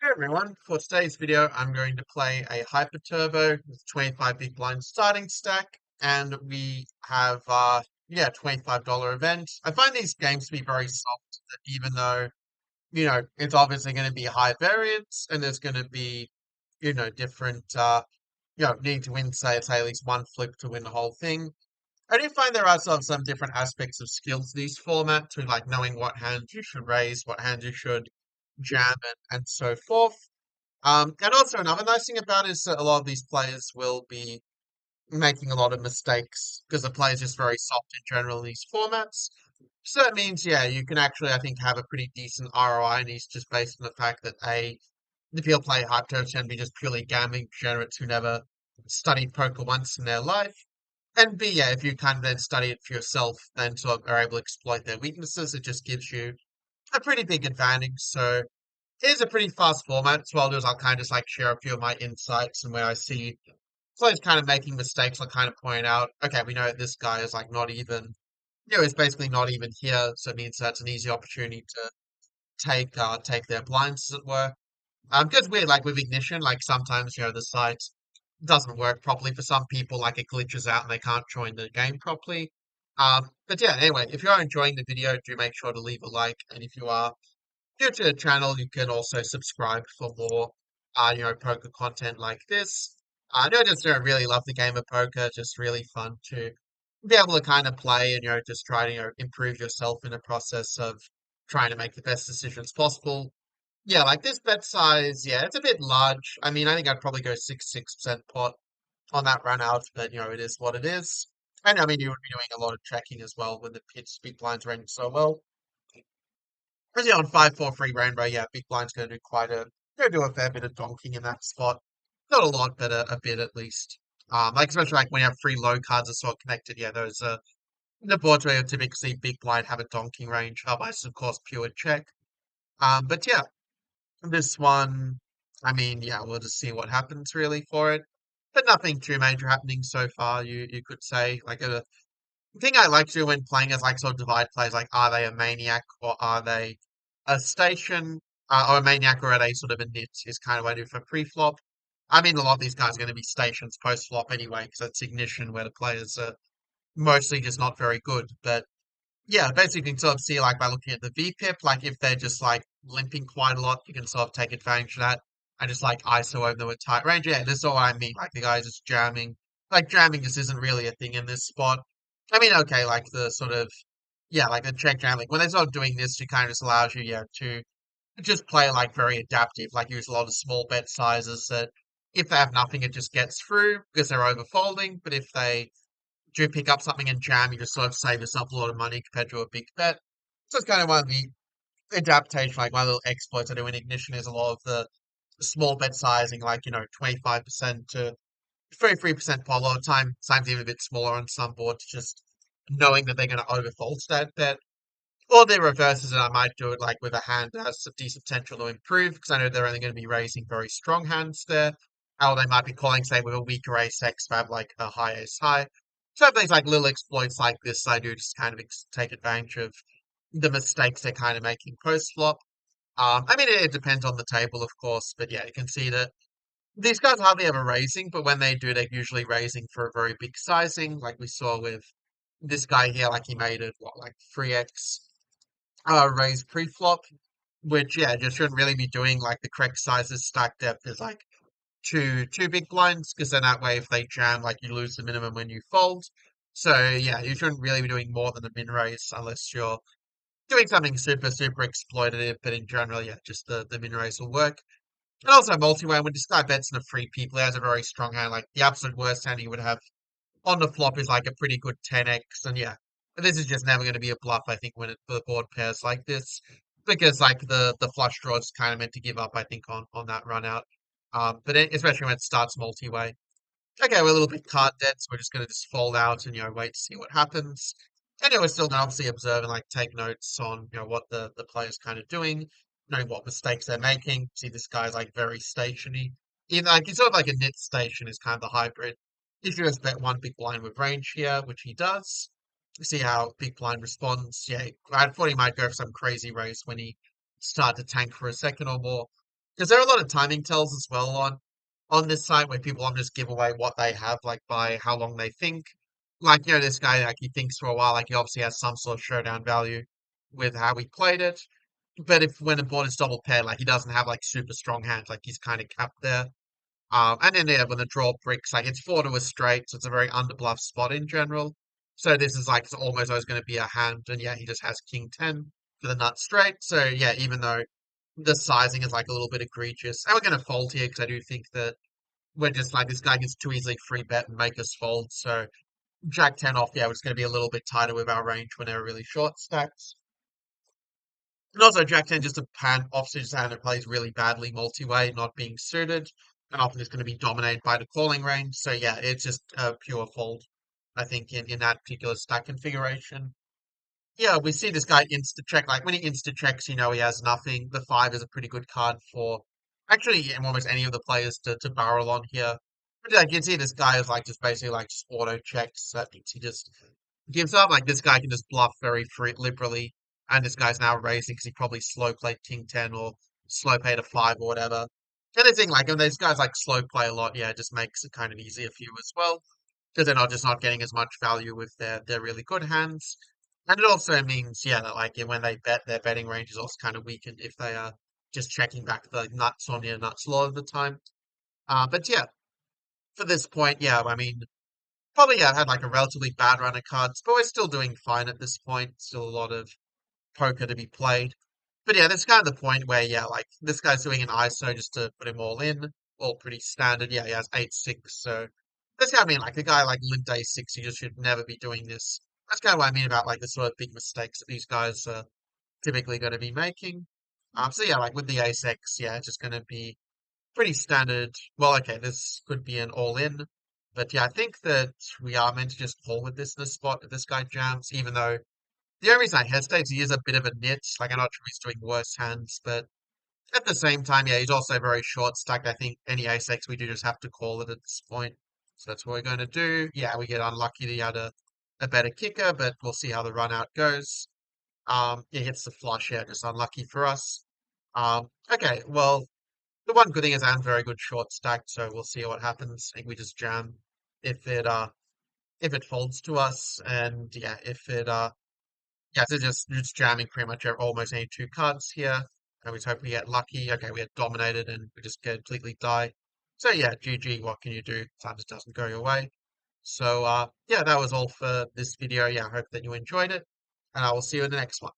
Hey everyone, for today's video I'm going to play a Hyper Turbo with 25 big blind starting stack and we have $25 event. I find these games to be very soft even though, it's obviously going to be high variance and there's going to be, different need to win say at least one flip to win the whole thing. I do find there are some different aspects of skills to these formats to like knowing what hand you should raise, what hand you should jam and so forth. And also another nice thing about it is that a lot of these players will be making a lot of mistakes because the play is just very soft in general in these formats. So that means, yeah, you can actually, I think, have a pretty decent ROI in these just based on the fact that A, the people play Hypto tend to be just purely gambling degenerates who never studied poker once in their life. And B, yeah, if you kind of then study it for yourself, then sort of are able to exploit their weaknesses, it just gives you a pretty big advantage. So it is a pretty fast format. So what I'll do is I'll kind of just like share a few of my insights and where I see players kind of making mistakes. I'll kind of point out, okay, we know that this guy is like not even, is basically not even here. So it means that's an easy opportunity to take their blinds, as it were. Because weird, like with Ignition, like sometimes, the site doesn't work properly for some people, like it glitches out and they can't join the game properly. But yeah, anyway, if you are enjoying the video, do make sure to leave a like. And if you are new to the channel, you can also subscribe for more, poker content like this. I just really love the game of poker. Just really fun to be able to kind of play and just try to improve yourself in the process of trying to make the best decisions possible. Yeah, like this bet size, yeah, it's a bit large. I mean, I think I'd probably go 6% pot on that run out, but it is what it is. And I mean, you would be doing a lot of checking as well when the pitch big blinds range so well. Because on 5-4 free rainbow, yeah, big blind's going to do gonna do a fair bit of donking in that spot. Not a lot, but a bit at least. Like especially like when you have free low cards are sort of connected, yeah, those the boards where you typically see big blind have a donking range. Otherwise, of course, pure check. But yeah, this one, I mean, yeah, we'll just see what happens really for it. But nothing too major happening so far. You could say like a thing I like to do when playing is like sort of divide plays like are they a maniac or are they a station or a maniac or are they sort of a nit is kind of what I do for pre-flop. I mean a lot of these guys are going to be stations post-flop anyway because it's ignition where the players are mostly just not very good. But yeah, basically you can sort of see like by looking at the VPIP, like if they're just like limping quite a lot, you can sort of take advantage of that and just like ISO over them with tight range. Yeah, this is what I mean. Like the guys just jamming. Like jamming just isn't really a thing in this spot. I mean, okay, like the sort of yeah, like the check jam. Like when they're sort of doing this, it kind of just allows you, yeah, to just play like very adaptive, like use a lot of small bet sizes that if they have nothing, it just gets through because they're overfolding. But if they do pick up something and jam, you just sort of save yourself a lot of money compared to a big bet. So it's kind of one of the adaptation, like one of the little exploits I do in Ignition is a lot of the small bet sizing, like, 25% to 33% pot. A lot of time, sometimes even a bit smaller on some boards, just knowing that they're going to overfold that bet. Or the reverse is that I might do it like with a hand that has some decent potential to improve because I know they're only going to be raising very strong hands there. Or they might be calling, say, with a weaker ace X to have like a high ace high. So things like little exploits like this, I do just kind of take advantage of the mistakes they're kind of making post flop. I mean, it depends on the table, of course, but yeah, you can see that these guys hardly ever raising, but when they do, they're usually raising for a very big sizing, like we saw with this guy here, like he made it, what, like 3x raise pre-flop, which yeah, just shouldn't really be doing like the correct sizes. Stack depth is like two big blinds, because then that way if they jam, like you lose the minimum when you fold. So yeah, you shouldn't really be doing more than a min raise unless you're doing something super exploitative. But in general, yeah, just the min raise will work. And also multi-way, when this guy bets in a free people, he has a very strong hand. Like the absolute worst hand he would have on the flop is like a pretty good 10x. And yeah, this is just never going to be a bluff, I think, when the board pairs like this. Because like the flush draw is kind of meant to give up, I think, on that run out. But especially when it starts multi-way. Okay, we're a little bit card dead, so we're just going to just fold out and wait to see what happens. And we're still going to obviously observe and like take notes on what the player's kind of doing, knowing what mistakes they're making. See, this guy's like very stationy. Even like he's sort of like a knit station is kind of the hybrid. If you just bet one big blind with range here, which he does, see how big blind responds. Yeah, I thought he might go for some crazy race when he started to tank for a second or more. Because there are a lot of timing tells as well on this site where people want to just give away what they have, like by how long they think. Like, this guy, like he thinks for a while, like he obviously has some sort of showdown value with how he played it. But if when the board is double paired, like he doesn't have like super strong hands, like he's kind of capped there. And then yeah, when the draw bricks, like it's four to a straight, so it's a very underbluff spot in general. So this is like it's almost always going to be a hand, and yeah, he just has king 10 for the nut straight. So yeah, even though the sizing is like a little bit egregious, and we're going to fold here because I do think that we're just like this guy gets too easily free bet and make us fold. So Jack 10 off, yeah, we're just going to be a little bit tighter with our range when they're really short stacks. And also, Jack 10 just a pan offsuit hand that plays really badly multi-way, not being suited, and often is going to be dominated by the calling range. So yeah, it's just a pure fold, I think, in that particular stack configuration. Yeah, we see this guy insta check. Like when he insta checks, he has nothing. The five is a pretty good card for actually almost any of the players to barrel on here. But like you can see this guy is like just basically like just auto checks. That means he just gives up. Like this guy can just bluff very free liberally. And this guy's now raising because he probably slow played King 10 or slow played a 5 or whatever. Anything like when these guys like slow play a lot, yeah, it just makes it kind of easier for you as well. Because they're not just not getting as much value with their really good hands. And it also means, yeah, that like when they bet, their betting range is also kind of weakened if they are just checking back the nuts on your nuts a lot of the time. But yeah, for this point, yeah, I mean, probably yeah, had like a relatively bad run of cards, but we're still doing fine at this point. Still a lot of poker to be played. But yeah, that's kind of the point where, yeah, like this guy's doing an ISO just to put him all in, all pretty standard. Yeah, he has 8-6, so that's kind of mean like the guy like limped A6, he just should never be doing this. That's kind of what I mean about like the sort of big mistakes that these guys are typically going to be making. So yeah, like with the A6, yeah, it's just going to be pretty standard. Well, okay, this could be an all-in, but yeah, I think that we are meant to just call with this spot if this guy jams, even though the only reason I hesitate is he is a bit of a nit. Like I'm not sure he's doing worse hands, but at the same time, yeah, he's also very short stacked. I think any ace-x we do just have to call it at this point. So that's what we're going to do. Yeah, we get unlucky to add a better kicker, but we'll see how the run out goes. He hits the flush, yeah, just unlucky for us. Okay, well, the one good thing is I'm very good short stacked, so we'll see what happens. I think we just jam if it folds to us, and yeah, if it yeah, so just jamming pretty much almost any two cards here. And we just hope we get lucky. Okay, we get dominated and we just completely die. So yeah, GG, what can you do? Time just doesn't go your way. So yeah, that was all for this video. Yeah, I hope that you enjoyed it. And I will see you in the next one.